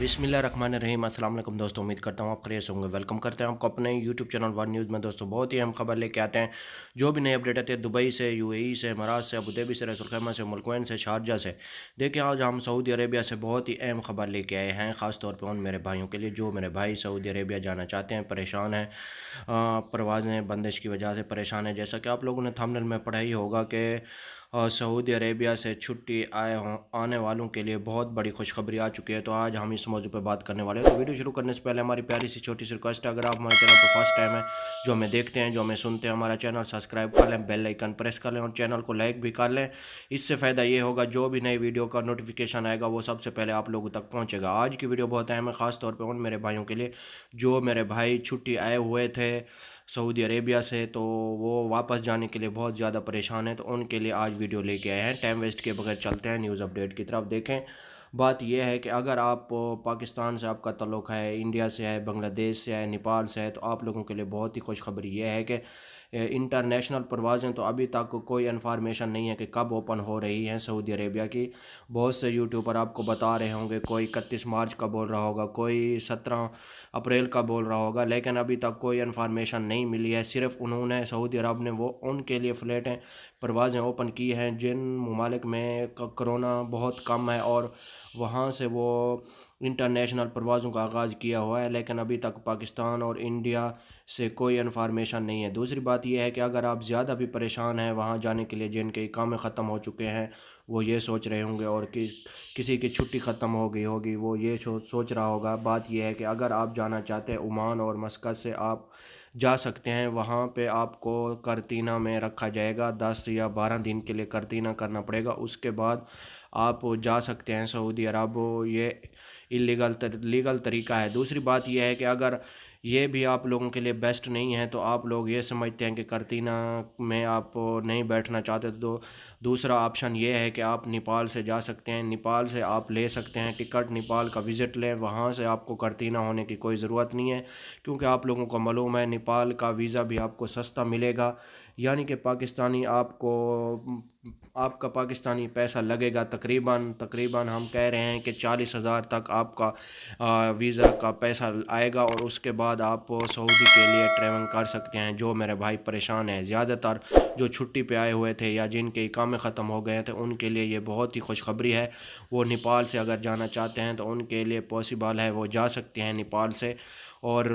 بسم اللہ الرحمن الرحیم۔ السلام علیکم دوستوں، امید کرتا ہوں آپ خیریت سے ہوں گے۔ ویلکم کرتے ہیں آپ کو اپنے یوٹیوب چینل ون نیوز میں۔ دوستوں بہت ہی اہم خبر لے کے آتے ہیں، جو بھی نئی اپڈیٹ آتی ہے دبئی سے، یو اے ای سے، امارات سے، ابوظہبی سے، رئیس الخیمہ سے، ملکوین سے، شارجہ سے۔ دیکھیں آج ہم سعودی عربیہ سے بہت ہی اہم خبر لے کے آئے ہیں، خاص طور پہ ان میرے بھائیوں کے لیے جو میرے بھائی سعودی عربیہ جانا چاہتے ہیں، پریشان ہیں، پروازیں بندش کی وجہ سے پریشان ہیں۔ جیسا کہ آپ لوگوں نے تھمبنیل میں پڑھا ہی ہوگا کہ سعودی عربیہ سے چھٹی آنے والوں کے لیے بہت بڑی خوشخبری آ چکی ہے۔ تو آج ہم اس موضوع پہ بات کرنے والے ہیں۔ تو ویڈیو شروع کرنے سے پہلے ہماری پیاری سی چھوٹی سی ریکویسٹ ہے، اگر آپ ہمارے چینل پہ فرسٹ ٹائم ہے، جو ہمیں دیکھتے ہیں، جو ہمیں سنتے ہیں، ہمارا چینل سبسکرائب کر لیں، بیل آئیکن پریس کر لیں اور چینل کو لائک بھی کر لیں۔ اس سے فائدہ یہ ہوگا جو بھی نئی ویڈیو کا نوٹیفیکیشن آئے گا وہ سب سے پہلے آپ لوگوں تک پہنچے گا۔ آج کی ویڈیو بہت اہم ہے، خاص طور پہ ان میرے بھائیوں کے لیے جو میرے بھائی چھٹی آئے ہوئے تھے سعودی عربیہ سے، تو وہ واپس جانے کے لیے بہت زیادہ پریشان ہیں۔ تو ان کے لیے آج ویڈیو لے کے آئے ہیں۔ ٹائم ویسٹ کے بغیر چلتے ہیں نیوز اپڈیٹ کی طرف۔ دیکھیں بات یہ ہے کہ اگر آپ پاکستان سے آپ کا تعلق ہے، انڈیا سے ہے، بنگلہ دیش سے ہے، نیپال سے ہے، تو آپ لوگوں کے لیے بہت ہی خوشخبری یہ ہے کہ انٹرنیشنل پروازیں تو ابھی تک کوئی انفارمیشن نہیں ہے کہ کب اوپن ہو رہی ہیں سعودی عربیہ کی۔ بہت سے یوٹیوبر آپ کو بتا رہے ہوں گے، کوئی 31 مارچ کا بول رہا ہوگا، کوئی 17 اپریل کا بول رہا ہوگا، لیکن ابھی تک کوئی انفارمیشن نہیں ملی ہے۔ صرف انہوں نے سعودی عرب نے وہ ان کے لیے فلیٹیں پروازیں اوپن کی ہیں جن ممالک میں کرونا بہت کم ہے اور وہاں سے وہ انٹرنیشنل پروازوں کا آغاز کیا ہوا ہے، لیکن ابھی تک پاکستان اور انڈیا سے کوئی انفارمیشن نہیں ہے۔ دوسری بات یہ ہے کہ اگر آپ زیادہ بھی پریشان ہیں وہاں جانے کے لیے، جن کے اقامے ختم ہو چکے ہیں، وہ یہ سوچ رہے ہوں گے، اور کسی کی چھٹی ختم ہو گئی ہوگی وہ یہ سوچ رہا ہوگا، بات یہ ہے کہ اگر آپ جانا چاہتے ہیں عمان اور مسقط سے آپ جا سکتے ہیں۔ وہاں پہ آپ کو قرنطینہ میں رکھا جائے گا، 10 یا 12 دن کے لیے قرنطینہ کرنا پڑے گا، اس کے بعد آپ جا سکتے ہیں سعودی عرب۔ یہ لیگل طریقہ ہے۔ دوسری بات یہ ہے کہ اگر یہ بھی آپ لوگوں کے لیے بیسٹ نہیں ہے، تو آپ لوگ یہ سمجھتے ہیں کہ قرنطینہ میں آپ نہیں بیٹھنا چاہتے، تو دوسرا آپشن یہ ہے کہ آپ نیپال سے جا سکتے ہیں۔ نیپال سے آپ لے سکتے ہیں ٹکٹ، نیپال کا ویزٹ لیں، وہاں سے آپ کو قرنطینہ ہونے کی کوئی ضرورت نہیں ہے، کیونکہ آپ لوگوں کو معلوم ہے نیپال کا ویزا بھی آپ کو سستا ملے گا، یعنی کہ آپ کا پاکستانی پیسہ لگے گا تقریباً ہم کہہ رہے ہیں کہ 40,000 تک آپ کا ویزا کا پیسہ آئے گا، اور اس کے بعد آپ سعودی کے لیے ٹریول کر سکتے ہیں۔ جو میرے بھائی پریشان ہیں، زیادہ تر جو چھٹی پہ آئے ہوئے تھے یا جن کے اقامے ختم ہو گئے تھے، ان کے لیے یہ بہت ہی خوشخبری ہے۔ وہ نیپال سے اگر جانا چاہتے ہیں تو ان کے لیے پاسبل ہے، وہ جا سکتے ہیں نیپال سے۔ اور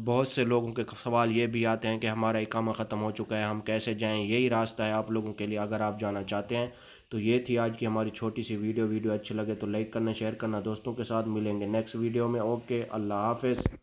بہت سے لوگوں کے سوال یہ بھی آتے ہیں کہ ہمارا اقامہ ختم ہو چکا ہے، ہم کیسے جائیں؟ یہی راستہ ہے آپ لوگوں کے لیے اگر آپ جانا چاہتے ہیں۔ تو یہ تھی آج کی ہماری چھوٹی سی ویڈیو اچھی لگے تو لائک کرنا، شیئر کرنا، دوستوں کے ساتھ۔ ملیں گے نیکسٹ ویڈیو میں۔ اوکے، اللہ حافظ۔